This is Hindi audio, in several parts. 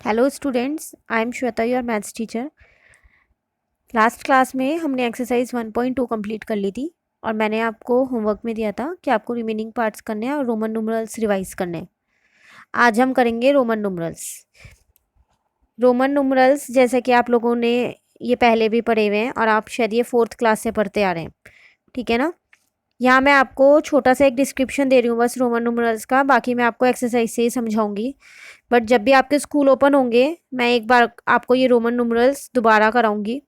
Hello students, I am Shweta, your maths teacher. Last class में हमने एक्सरसाइज 1.2 कंप्लीट कर ली थी और मैंने आपको होमवर्क में दिया था कि आपको रिमेनिंग पार्ट्स करने हैं और रोमन न्यूमरल्स रिवाइज करने हैं। आज हम करेंगे रोमन न्यूमरल्स। रोमन न्यूमरल्स जैसे कि आप लोगों ने ये पहले भी पढ़े हुए हैं और आप शायद ये 4th क्लास से पढ़ते आ रहे हैं, ठीक है ना। यहाँ मैं आपको छोटा सा एक डिस्क्रिप्शन दे रही हूँ बस रोमन न्यूमरल्स का, बाकी मैं आपको एक्सरसाइज से ही समझाऊंगी। बट जब भी आपके स्कूल ओपन होंगे मैं एक बार आपको ये रोमन न्यूमरल्स दोबारा कराऊंगी,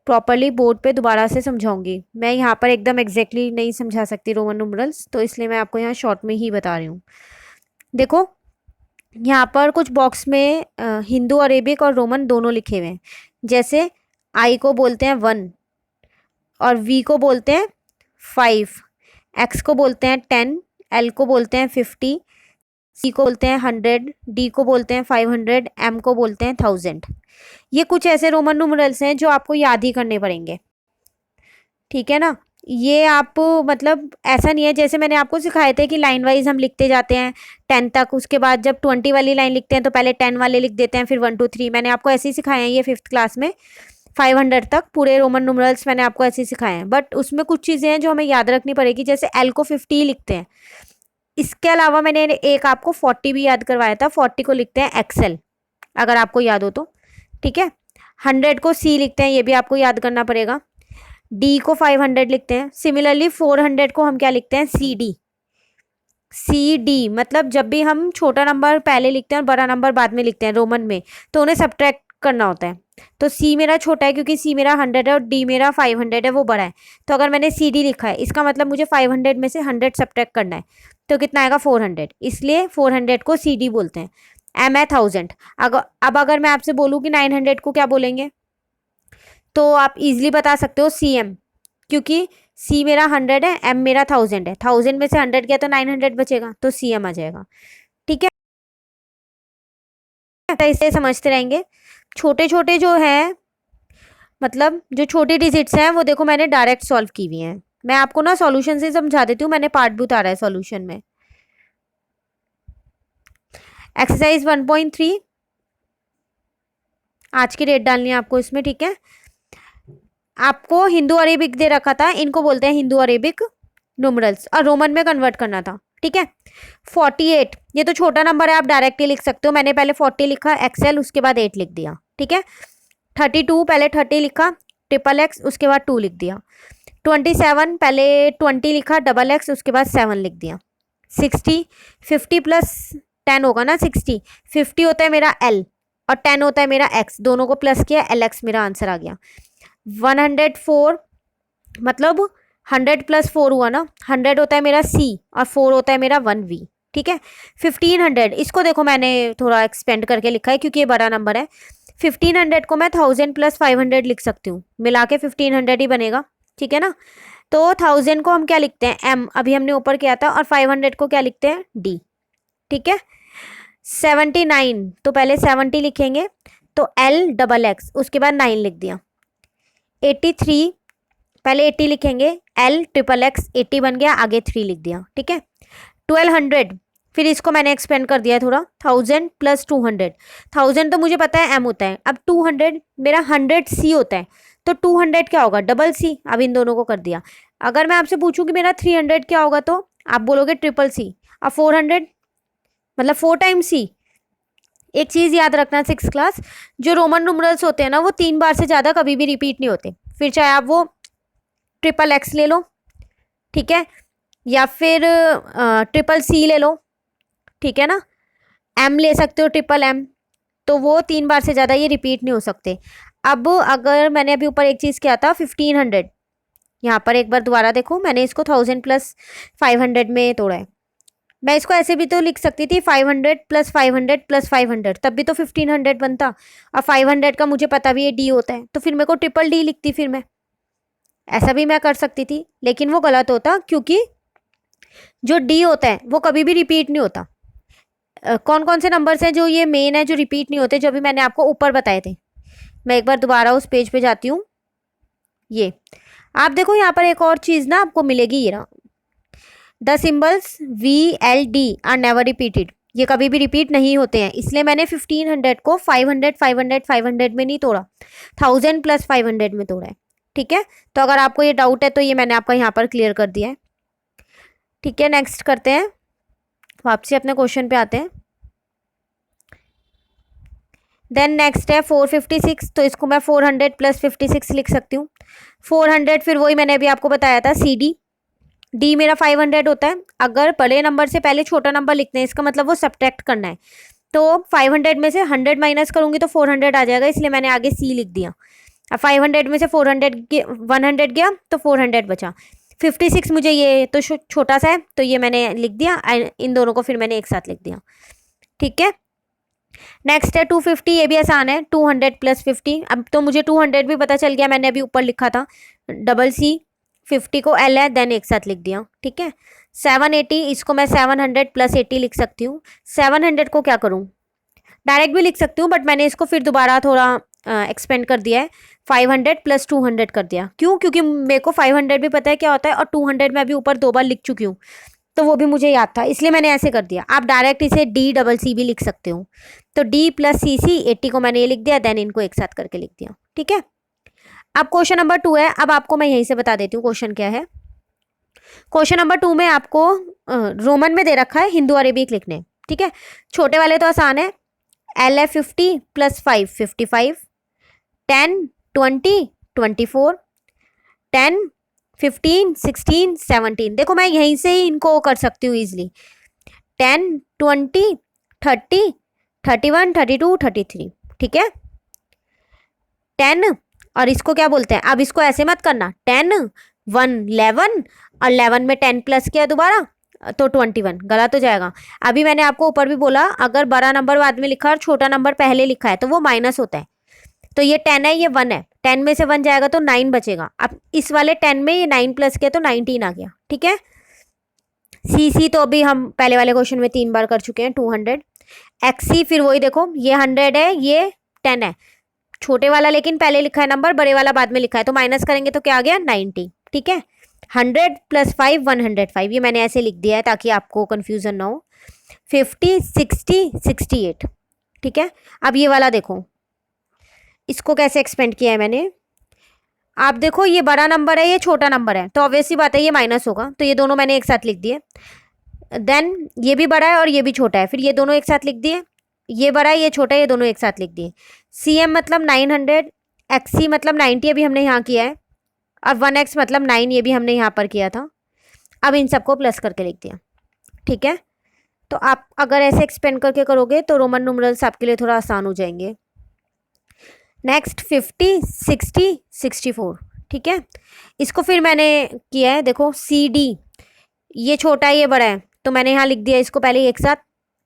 प्रॉपरली बोर्ड पे दोबारा से समझाऊंगी। मैं यहाँ पर एकदम एग्जैक्टली नहीं समझा सकती रोमन न्यूमरल्स, तो इसलिए मैं आपको यहाँ शॉर्ट में ही बता रही हूँ। देखो, यहाँ पर कुछ बॉक्स में हिंदू अरेबिक और रोमन दोनों लिखे हुए हैं। जैसे आई को बोलते हैं 1 और वी को बोलते हैं 5, एक्स को बोलते हैं 10, एल को बोलते हैं 50, सी को बोलते हैं 100, डी को बोलते हैं 500, एम को बोलते हैं 1000। ये कुछ ऐसे रोमन न्यूमरल्स हैं जो आपको याद ही करने पड़ेंगे, ठीक है ना। ये आप मतलब ऐसा नहीं है जैसे मैंने आपको सिखाए थे कि लाइन वाइज हम लिखते जाते हैं 10 तक, उसके बाद जब 20 वाली लाइन लिखते हैं तो पहले 10 वाले लिख देते हैं, फिर 1 2 3। मैंने आपको ऐसे ही सिखाए हैं ये 5th क्लास में। 500 तक पूरे रोमन न्यूमरल्स मैंने आपको ऐसे ही सिखाए हैं, बट उसमें कुछ चीज़ें हैं जो हमें याद रखनी पड़ेगी। जैसे एल को 50 ही लिखते हैं। इसके अलावा मैंने एक आपको 40 भी याद करवाया था। 40 को लिखते हैं एक्सएल, अगर आपको याद हो तो, ठीक है। 100 को सी लिखते हैं, ये भी आपको याद करना पड़ेगा। डी को 500 लिखते हैं। सिमिलरली 400 को हम क्या लिखते हैं? C D. सी डी मतलब जब भी हम छोटा नंबर पहले लिखते हैं और बड़ा नंबर बाद में लिखते हैं रोमन में, तो उन्हें सब्ट्रैक्ट करना होता है। तो सी मेरा छोटा है क्योंकि सी मेरा 100 है और डी मेरा 500 है, वो बड़ा है। तो अगर मैंने सी डी लिखा है इसका मतलब मुझे 500 में से 100 सब्ट्रैक्ट करना है, तो कितना आएगा? 400। इसलिए 400 को सी डी बोलते हैं। एम है 1000। अब अगर मैं आपसे बोलूँ कि 900 को क्या बोलेंगे, तो आप इजीली बता सकते हो सी एम, क्योंकि सी मेरा 100 है, एम मेरा 1000 है। 1000 में से 100 गया तो 900 बचेगा, तो सी एम आ जाएगा, ठीक है। तो इसे समझते रहेंगे। छोटे छोटे जो है, मतलब जो छोटी डिजिट्स हैं, वो देखो मैंने डायरेक्ट सॉल्व की हुई हैं। मैं आपको ना सॉल्यूशन से समझा देती हूँ, मैंने पार्ट भी उतारा है सॉल्यूशन में। एक्सरसाइज 1.3 आज की डेट डालनी है आपको इसमें, ठीक है। आपको हिंदू अरेबिक दे रखा था, इनको बोलते हैं हिंदू अरेबिक न्यूमरल्स, और रोमन में कन्वर्ट करना था, ठीक है। 48 ये तो छोटा नंबर है, आप डायरेक्टली लिख सकते हो। मैंने पहले 40 लिखा एक्सएल, उसके बाद 8 लिख दिया, ठीक है। 32 पहले 30 लिखा ट्रिपल एक्स, उसके बाद 2 लिख दिया। 27 पहले 20 लिखा डबल एक्स, उसके बाद 7 लिख दिया। 60 50 प्लस 10 होगा ना 60। 50 होता है मेरा एल और 10 होता है मेरा एक्स, दोनों को प्लस किया, एल एक्स मेरा आंसर आ गया। 104 मतलब 100 प्लस 4 हुआ ना, 100 होता है मेरा सी और 4 होता है मेरा 1v, ठीक है। 1500 इसको देखो मैंने थोड़ा एक्सपेंड करके लिखा है क्योंकि ये बड़ा नंबर है। 1500 को मैं 1000 प्लस 500 लिख सकती हूँ, मिला के 1500 ही बनेगा, ठीक है ना। तो 1000 को हम क्या लिखते हैं? एम, अभी हमने ऊपर किया था, और 500 को क्या लिखते हैं? डी, ठीक है। 79 तो पहले 70 लिखेंगे, तो एल डबल एक्स, उसके बाद 9 लिख दिया। 83 पहले 80 लिखेंगे, एल ट्रिपल एक्स, 80 बन गया, आगे 3 लिख दिया, ठीक है। 1200 फिर इसको मैंने एक्सपेंड कर दिया थोड़ा, 1000 प्लस 200। 1000 तो मुझे पता है एम होता है, अब 200 मेरा 100 सी होता है, तो 200 क्या होगा? Double C. अब इन दोनों को कर दिया। अगर मैं आपसे पूछूं कि मेरा 300 क्या होगा, तो आप बोलोगे ट्रिपल सी। अब 400 मतलब 4 टाइम सी। एक चीज याद रखना 6th क्लास, जो रोमन न्यूमरल्स होते हैं ना, वो 3 बार से ज्यादा कभी भी रिपीट नहीं होते। फिर चाहे आप वो ट्रिपल एक्स ले लो, ठीक है, या फिर ट्रिपल सी ले लो, ठीक है ना, एम ले सकते हो, ट्रिपल एम, तो वो 3 बार से ज़्यादा ये रिपीट नहीं हो सकते। अब अगर मैंने अभी ऊपर एक चीज़ किया था 1500, यहाँ पर एक बार दोबारा देखो, मैंने इसको 1000 प्लस 500 में तोड़ा है। मैं इसको ऐसे भी तो लिख सकती थी 500 प्लस 500 प्लस 500, तब भी तो 1500 बनता। और 500 का मुझे पता भी है डी होता है, तो फिर मेरे को ट्रिपल डी लिखती, फिर मैं ऐसा भी मैं कर सकती थी, लेकिन वो गलत होता क्योंकि जो डी होता है वो कभी भी रिपीट नहीं होता। कौन कौन से नंबर्स हैं जो ये मेन है जो रिपीट नहीं होते, जो भी मैंने आपको ऊपर बताए थे। मैं एक बार दोबारा उस पेज पे जाती हूँ। ये आप देखो, यहाँ पर एक और चीज़ ना आपको मिलेगी, ये रहा। The symbols V L D R never repeated. ये कभी भी रिपीट नहीं होते हैं, इसलिए मैंने 1500 को 500 500 500 में नहीं तोड़ा, 1000 प्लस 500 में तोड़ा है। ठीक है, तो अगर आपको ये डाउट है तो ये मैंने आपका यहाँ पर क्लियर कर दिया है। ठीक है, नेक्स्ट करते हैं, वापसी अपने क्वेश्चन पे आते हैं। देन नेक्स्ट है 456, तो इसको मैं 400 प्लस 56 लिख सकती हूँ। 400 फिर वही मैंने अभी आपको बताया था CD, डी मेरा 500 होता है। अगर बड़े नंबर से पहले छोटा नंबर लिखते हैं, इसका मतलब वो सब्ट्रैक्ट करना है, तो 500 में से 100 माइनस करूंगी तो 400 आ जाएगा, इसलिए मैंने आगे C लिख दिया। अब 500 में से 100 गया तो 400 बचा। 56 मुझे ये तो छोटा सा है, तो ये मैंने लिख दिया, इन दोनों को फिर मैंने एक साथ लिख दिया। ठीक है, नेक्स्ट है 250, ये भी आसान है, 200 प्लस 50। अब तो मुझे 200 भी पता चल गया, मैंने अभी ऊपर लिखा था CC, 50 को L है, देन एक साथ लिख दिया। ठीक है, 780, इसको मैं 700 प्लस 80 लिख सकती हूँ। 700 को क्या करूँ, डायरेक्ट भी लिख सकती हूँ, बट मैंने इसको फिर दोबारा थोड़ा एक्सपेंड कर दिया है, 500 प्लस 200 कर दिया। क्यों, क्योंकि मेरे को 500 भी पता है क्या होता है, और 200 मैं अभी ऊपर 2 बार लिख चुकी हूँ, तो वो भी मुझे याद था, इसलिए मैंने ऐसे कर दिया। आप डायरेक्ट इसे DCC भी लिख सकते हो, तो D प्लस CC, 80 को मैंने ये लिख दिया, देन इनको एक साथ करके लिख दिया। ठीक है, अब क्वेश्चन नंबर 2 है। अब आपको मैं यहीं से बता देती हूँ क्वेश्चन क्या है। क्वेश्चन नंबर 2 में आपको रोमन में दे रखा है हिंदू अरेबिक लिखने। ठीक है, छोटे वाले तो आसान है, L है 50 प्लस 5 55, 10 20 24, 10 15 16 17। देखो मैं यहीं से ही इनको कर सकती हूँ ईजिली, 10 20 30 31 32 33। ठीक है, 10, और इसको क्या बोलते हैं, अब इसको ऐसे मत करना, 10 1 11, और 11 में 10 प्लस किया दोबारा तो 21, गलत हो जाएगा। अभी मैंने आपको ऊपर भी बोला, अगर बड़ा नंबर बाद में लिखा और छोटा नंबर पहले लिखा है तो वो माइनस होता है। तो ये 10 है, ये 1 है, 10 में से 1 जाएगा तो 9 बचेगा। अब इस वाले 10 में ये 9 प्लस किया तो 19 आ गया। ठीक है, CC तो अभी हम पहले वाले क्वेश्चन में 3 बार कर चुके हैं, 200। XC फिर वही देखो, ये 100 है, ये 10 है, छोटे वाला लेकिन पहले लिखा है नंबर, बड़े वाला बाद में लिखा है, तो माइनस करेंगे तो क्या आ गया 90। ठीक है, 100 प्लस 5 105, ये मैंने ऐसे लिख दिया है ताकि आपको कंफ्यूजन ना हो। 50 60 68। ठीक है, अब ये वाला देखो, इसको कैसे एक्सपेंड किया है मैंने। आप देखो ये बड़ा नंबर है, ये छोटा नंबर है, तो ऑब्वियसली बात है ये माइनस होगा, तो ये दोनों मैंने एक साथ लिख दिए। देन ये भी बड़ा है और ये भी छोटा है, फिर ये दोनों एक साथ लिख दिए, ये बड़ा है ये छोटा है, ये दोनों एक साथ लिख दिए। CM मतलब 900, XC मतलब 90 अभी हमने यहाँ किया है, और 1X मतलब 9 ये भी हमने यहाँ पर किया था। अब इन सबको प्लस करके लिख दिया। ठीक है, तो आप अगर ऐसे एक्सपेंड करके करोगे तो रोमन न्यूमरल्स आपके लिए थोड़ा आसान हो जाएंगे। नेक्स्ट 50 60 64। ठीक है, इसको फिर मैंने किया है, देखो CD, ये छोटा है ये बड़ा है, तो मैंने यहाँ लिख दिया इसको पहले एक साथ।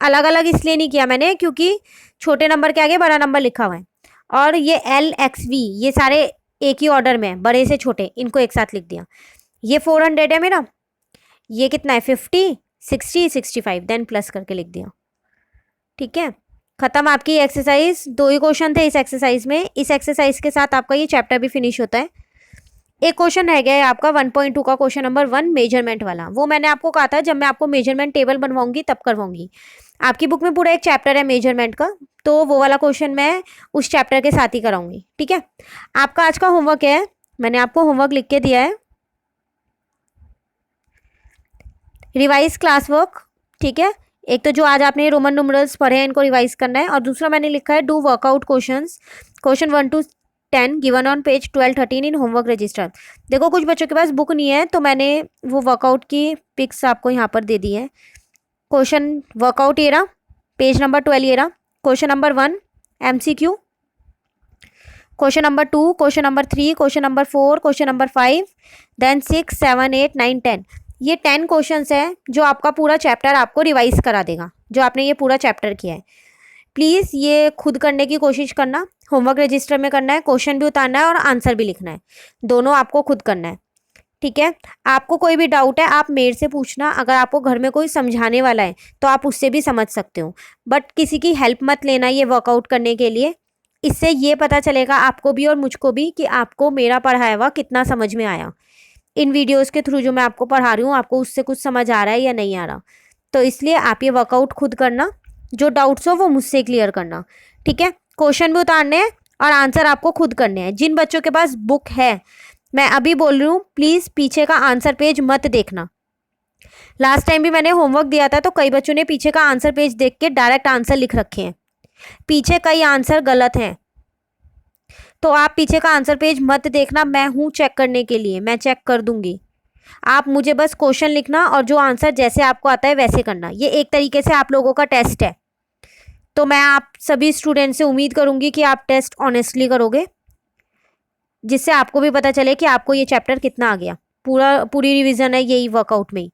अलग अलग इसलिए नहीं किया मैंने क्योंकि छोटे नंबर के आगे बड़ा नंबर लिखा हुआ है, और ये LXV ये सारे एक ही ऑर्डर में है, बड़े से छोटे, इनको एक साथ लिख दिया। ये 400 है मेरा, ये कितना है 50 60 65, देन प्लस करके लिख दिया। ठीक है, खत्म आपकी एक्सरसाइज। 2 ही क्वेश्चन थे इस एक्सरसाइज में, इस एक्सरसाइज के साथ आपका ये चैप्टर भी फिनिश होता है। एक क्वेश्चन रह गया है आपका 1.2 का, क्वेश्चन नंबर 1 मेजरमेंट वाला। वो मैंने आपको कहा था जब मैं आपको मेजरमेंट टेबल बनवाऊंगी तब करवाऊंगी। आपकी बुक में पूरा एक चैप्टर है मेजरमेंट का, तो वो वाला क्वेश्चन मैं उस चैप्टर के साथ ही कराऊंगी। ठीक है, आपका आज का होमवर्क है, मैंने आपको होमवर्क लिख के दिया है, रिवाइज क्लास वर्क। ठीक है, एक तो जो आज आपने रोमन न्यूमरल्स पढ़े हैं इनको रिवाइज करना है, और दूसरा मैंने लिखा है do workout questions, question 1 to 10 given on page 12 13 in homework register. देखो कुछ बच्चों के पास बुक नहीं है, तो मैंने वो वर्कआउट की पिक्स आपको यहाँ पर दे दी है। क्वेश्चन वर्कआउट ये रहा, पेज नंबर 12 ये रहा। Question number 1 MCQ, question number 2, question number 3, question number 4, question number 5, then 6 7 8 9 10। ये 10 क्वेश्चंस है जो आपका पूरा चैप्टर आपको रिवाइज करा देगा, जो आपने ये पूरा चैप्टर किया है। प्लीज़ ये खुद करने की कोशिश करना, होमवर्क रजिस्टर में करना है, क्वेश्चन भी उतारना है और आंसर भी लिखना है, दोनों आपको खुद करना है। ठीक है, आपको कोई भी डाउट है आप मेरे से पूछना, अगर आपको घर में कोई समझाने वाला है तो आप उससे भी समझ सकते हो, बट किसी की हेल्प मत लेना ये वर्कआउट करने के लिए। इससे ये पता चलेगा आपको भी और मुझको भी कि आपको मेरा पढ़ाया हुआ कितना समझ में आया। इन वीडियोस के थ्रू जो मैं आपको पढ़ा रही हूँ आपको उससे कुछ समझ आ रहा है या नहीं आ रहा, तो इसलिए आप ये वर्कआउट खुद करना। जो डाउट्स हो वो मुझसे क्लियर करना, ठीक है। क्वेश्चन भी उतारने हैं और आंसर आपको खुद करने हैं। जिन बच्चों के पास बुक है, मैं अभी बोल रही हूँ, प्लीज़ पीछे का आंसर पेज मत देखना। लास्ट टाइम भी मैंने होमवर्क दिया था तो कई बच्चों ने पीछे का आंसर पेज देख के डायरेक्ट आंसर लिख रखे हैं, पीछे कई आंसर गलत हैं। तो आप पीछे का आंसर पेज मत देखना, मैं हूँ चेक करने के लिए, मैं चेक कर दूंगी। आप मुझे बस क्वेश्चन लिखना और जो आंसर जैसे आपको आता है वैसे करना। ये एक तरीके से आप लोगों का टेस्ट है, तो मैं आप सभी स्टूडेंट से उम्मीद करूंगी कि आप टेस्ट ऑनेस्टली करोगे, जिससे आपको भी पता चले कि आपको ये चैप्टर कितना आ गया। पूरी रिवीजन है यही वर्कआउट में ही,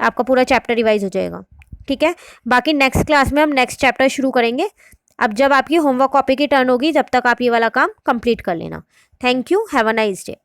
आपका पूरा चैप्टर रिवाइज हो जाएगा, ठीक है। बाकी नेक्स्ट क्लास में हम नेक्स्ट चैप्टर शुरू करेंगे। अब जब आपकी होमवर्क कॉपी की टर्न होगी, जब तक आप ये वाला काम कंप्लीट कर लेना। Thank you, have a nice day.